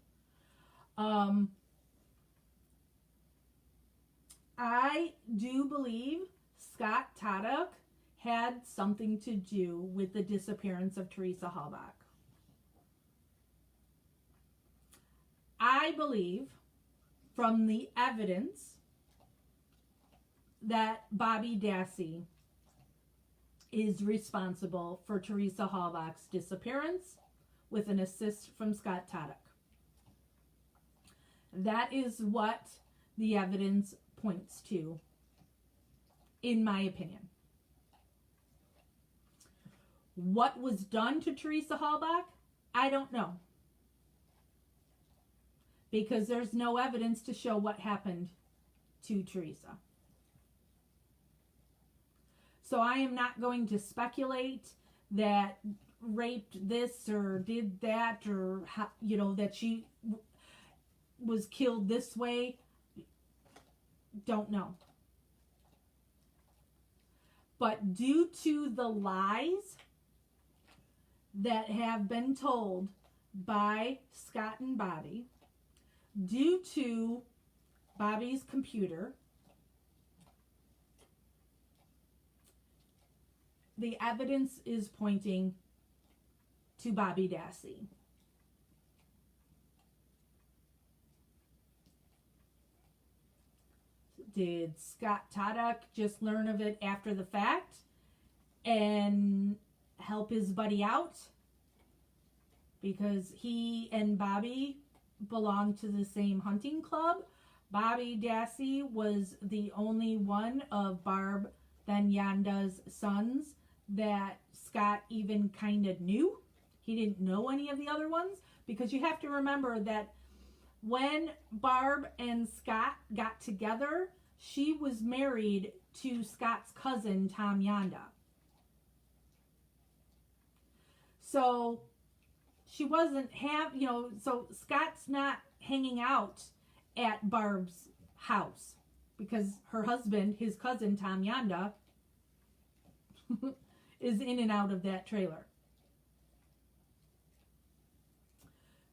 Speaker 1: I do believe Scott Taddock had something to do with the disappearance of Teresa Halbach. I believe from the evidence that Bobby Dassey is responsible for Teresa Halbach's disappearance with an assist from Scott Taddock. That is what the evidence points to, in my opinion. What was done to Teresa Halbach? I don't know. Because there's no evidence to show what happened to Teresa. So I am not going to speculate that raped this or did that, or that she was killed this way. Don't know. But due to the lies that have been told by Scott and Bobby, due to Bobby's computer, the evidence is pointing to Bobby Dassey. Did Scott Taddock just learn of it after the fact and help his buddy out? Because he and Bobby belong to the same hunting club. Bobby Dassey was the only one of Barb Benyanda's sons that Scott even kind of knew. He didn't know any of the other ones, because you have to remember that when Barb and Scott got together, she was married to Scott's cousin, Tom Yanda. So she wasn't so Scott's not hanging out at Barb's house because her husband, his cousin, Tom Yanda, is in and out of that trailer.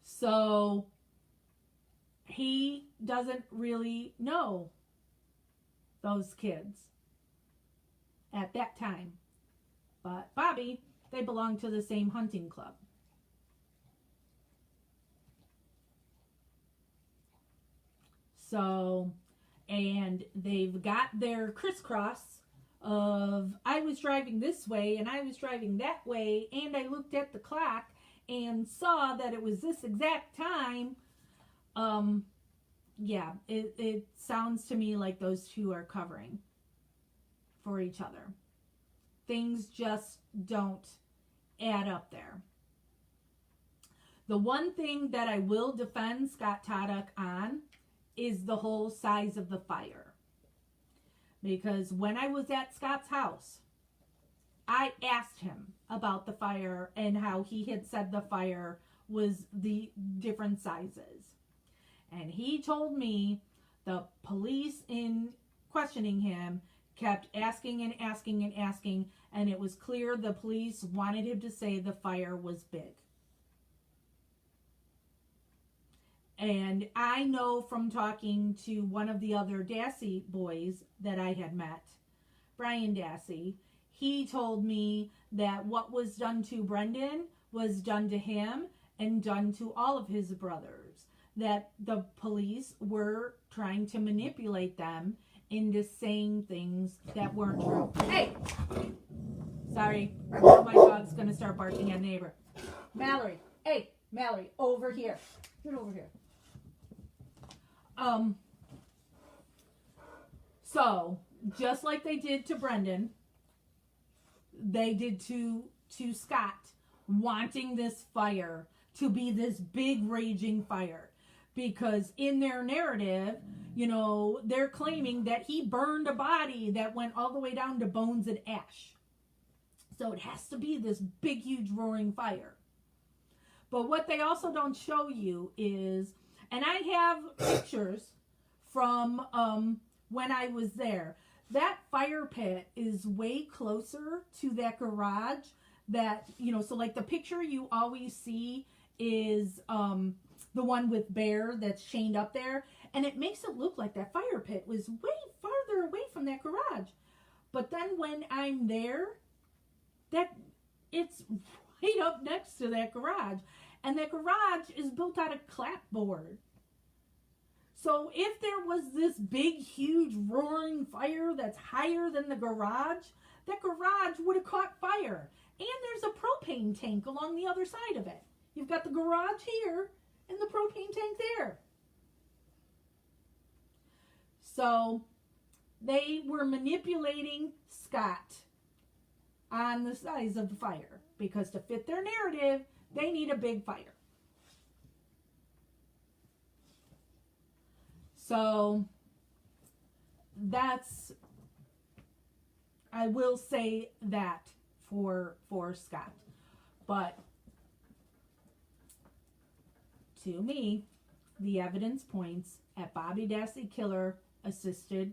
Speaker 1: So he doesn't really know those kids at that time. But Bobby, they belong to the same hunting club. So, and they've got their crisscross of, I was driving this way and I was driving that way and I looked at the clock and saw that it was this exact time. Yeah, it sounds to me like those two are covering for each other. Things just don't add up there. The one thing that I will defend Scott Taddock on is the whole size of the fire. Because when I was at Scott's house, I asked him about the fire and how he had said the fire was the different sizes. And he told me the police, in questioning him, kept asking and asking and asking, and it was clear the police wanted him to say the fire was big. And I know from talking to one of the other Dassey boys that I had met, Brian Dassey, he told me that what was done to Brendan was done to him and done to all of his brothers. That the police were trying to manipulate them into saying things that weren't true. Hey! Sorry, my dog's going to start barking at neighbor. Mallory, hey, Mallory, over here. Get over here. So, just like they did to Brendan, they did to Scott, wanting this fire to be this big raging fire. Because in their narrative, you know, they're claiming that he burned a body that went all the way down to bones and ash. So it has to be this big, huge, roaring fire. But what they also don't show you is, and I have pictures from when I was there. That fire pit is way closer to that garage that, you know, so like the picture you always see is the one with Bear that's chained up there. And it makes it look like that fire pit was way farther away from that garage. But then when I'm there, that it's right up next to that garage. And that garage is built out of clapboard. So if there was this big, huge, roaring fire that's higher than the garage, that garage would have caught fire. And there's a propane tank along the other side of it. You've got the garage here and the propane tank there. So they were manipulating Scott on the size of the fire. Because to fit their narrative, they need a big fire. So that's, I will say that for Scott. But to me, the evidence points at Bobby Dassey killer assisted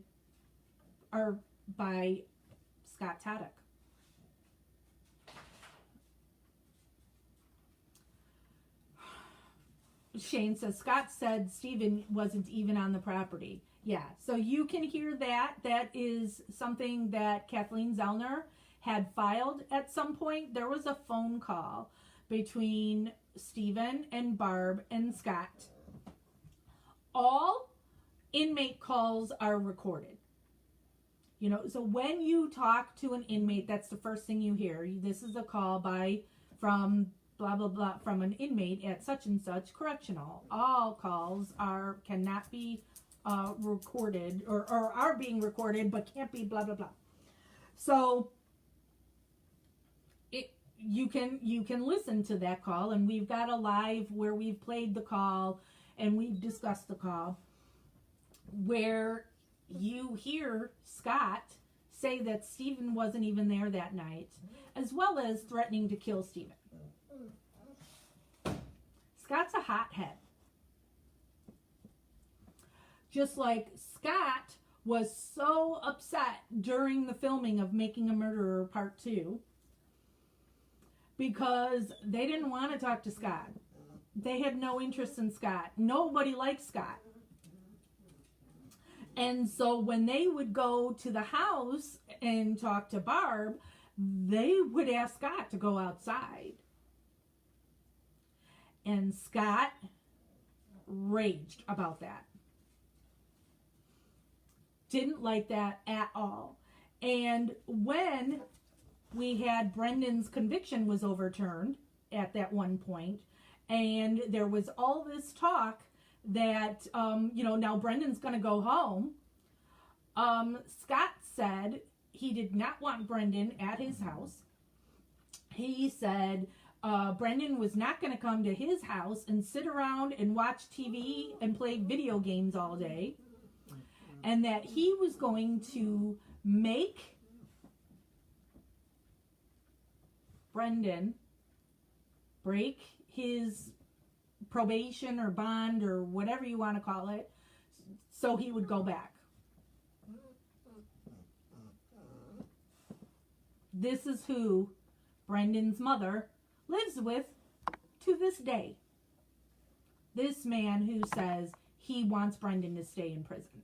Speaker 1: or by Scott Taddock. Shane says, Scott said Stephen wasn't even on the property. Yeah, so you can hear that. That is something that Kathleen Zellner had filed at some point. There was a phone call between Stephen and Barb and Scott. All inmate calls are recorded. You know, so when you talk to an inmate, that's the first thing you hear. This is a call from blah, blah, blah, from an inmate at such and such correctional. All calls cannot be recorded or are being recorded, but can't be blah, blah, blah. So you can listen to that call, and we've got a live where we've played the call and we've discussed the call, where you hear Scott say that Stephen wasn't even there that night, as well as threatening to kill Stephen. Scott's a hothead. Just like Scott was so upset during the filming of Making a Murderer Part 2 because they didn't want to talk to Scott. They had no interest in Scott. Nobody liked Scott. And so when they would go to the house and talk to Barb, they would ask Scott to go outside. And Scott raged about that. Didn't like that at all. And when we had Brendan's conviction was overturned at that one point, and there was all this talk that, now Brendan's going to go home. Scott said he did not want Brendan at his house. He said Brendan was not going to come to his house and sit around and watch TV and play video games all day, and that he was going to make Brendan break his probation or bond or whatever you want to call it, so he would go back. This is who Brendan's mother lives with to this day. This man who says he wants Brendan to stay in prison.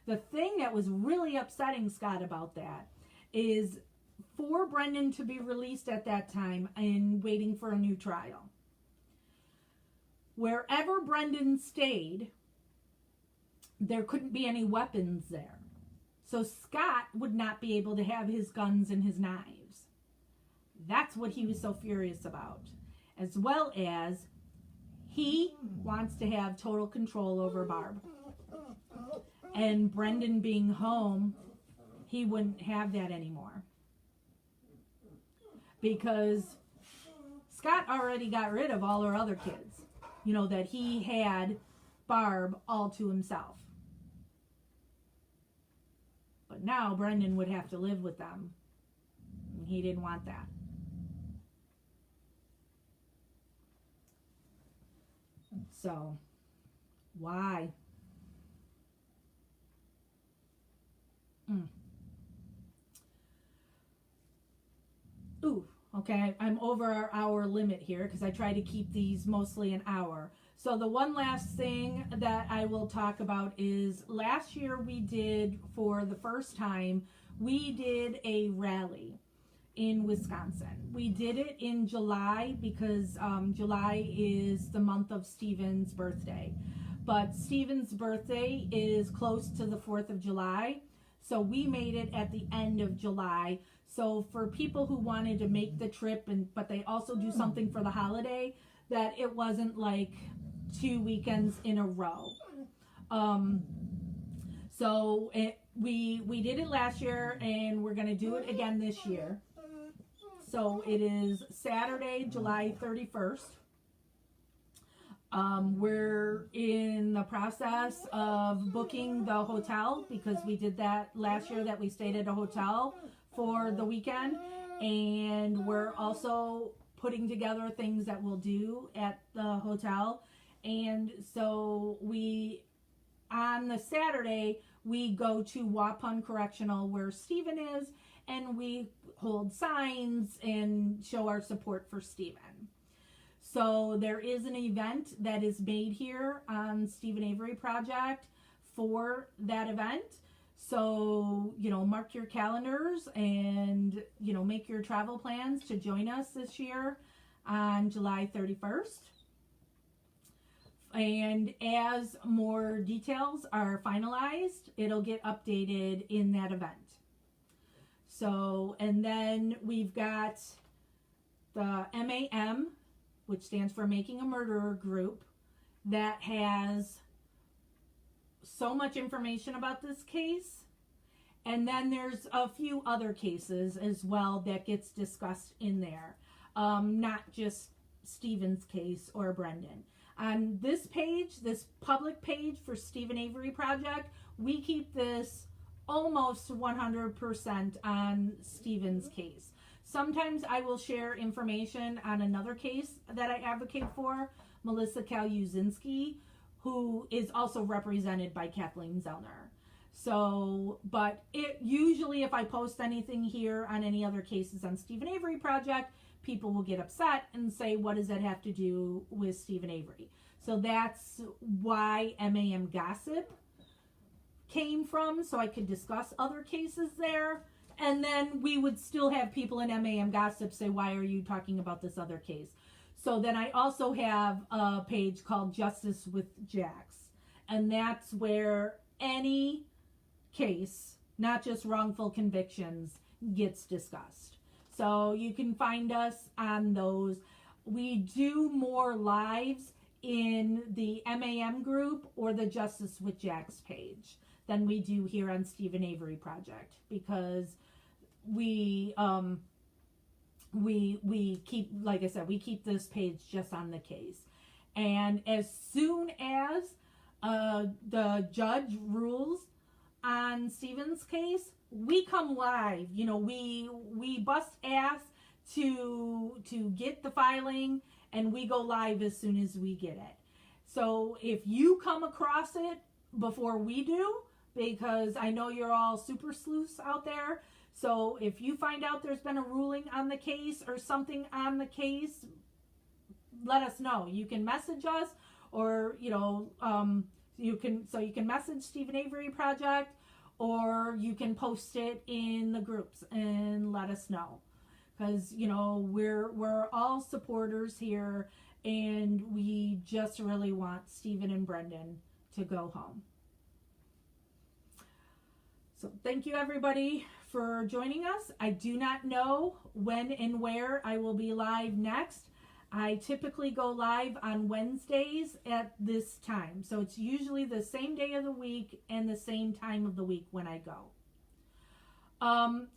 Speaker 1: The thing that was really upsetting Scott about that is for Brendan to be released at that time and waiting for a new trial. Wherever Brendan stayed, there couldn't be any weapons there. So Scott would not be able to have his guns and his knives. That's what he was so furious about. As well as he wants to have total control over Barb. And Brendan being home, he wouldn't have that anymore. Because Scott already got rid of all her other kids. That he had Barb all to himself. But now Brendan would have to live with them. And he didn't want that. So, why? Ooh, okay, I'm over our limit here because I try to keep these mostly an hour. So the one last thing that I will talk about is last year we did, for the first time, we did a rally in Wisconsin. We did it in July because July is the month of Stephen's birthday. But Stephen's birthday is close to the 4th of July, so we made it at the end of July. So for people who wanted to make the trip, but they also do something for the holiday, that it wasn't like 2 weekends in a row. We did it last year, and we're going to do it again this year. So it is Saturday, July 31st. We're in the process of booking the hotel because we did that last year, that we stayed at a hotel for the weekend. And we're also putting together things that we'll do at the hotel. And so on the Saturday, we go to Waupun Correctional where Stephen is, and we hold signs and show our support for Stephen. So there is an event that is made here on Stephen Avery Project for that event. So, mark your calendars and, make your travel plans to join us this year on July 31st. And as more details are finalized, it'll get updated in that event. So, and then we've got the MaM, which stands for Making a Murderer group, that has so much information about this case. And then there's a few other cases as well that gets discussed in there. Not just Stephen's case or Brendan. On this page, this public page for Stephen Avery Project, we keep this almost 100% on Stephen's case. Sometimes I will share information on another case that I advocate for, Melissa Kaluzinski, who is also represented by Kathleen Zellner. So, but it usually, if I post anything here on any other cases on Stephen Avery Project, people will get upset and say, what does that have to do with Stephen Avery? So that's why MAM Gossip came from, so I could discuss other cases there. And then we would still have people in MAM Gossip say, why are you talking about this other case? So then I also have a page called Justice with Jax. And that's where any case, not just wrongful convictions, gets discussed. So you can find us on those. We do more lives in the MAM group or the Justice with Jax page than we do here on Stephen Avery Project, because we keep, like I said, we keep this page just on the case. And as soon as the judge rules on Stephen's case, we come live. You know, we bust ass to get the filing, and we go live as soon as we get it. So if you come across it before we do, because I know you're all super sleuths out there, so if you find out there's been a ruling on the case or something on the case, let us know. You can message us, or you can message Stephen Avery Project, or you can post it in the groups and let us know, because we're all supporters here, and we just really want Stephen and Brendan to go home. So thank you, everybody, for joining us. I do not know when and where I will be live next. I typically go live on Wednesdays at this time. So it's usually the same day of the week and the same time of the week when I go.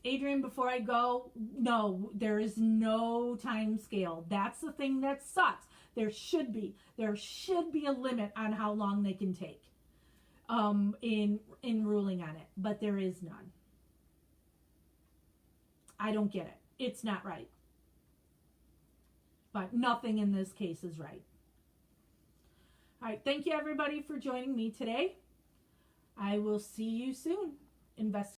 Speaker 1: Adrian, before I go, no, there is no time scale. That's the thing that sucks. There should be a limit on how long they can take in ruling on it, but there is none. I don't get it. It's not right. But nothing in this case is right. All right, thank you, everybody, for joining me today. I will see you soon. Invest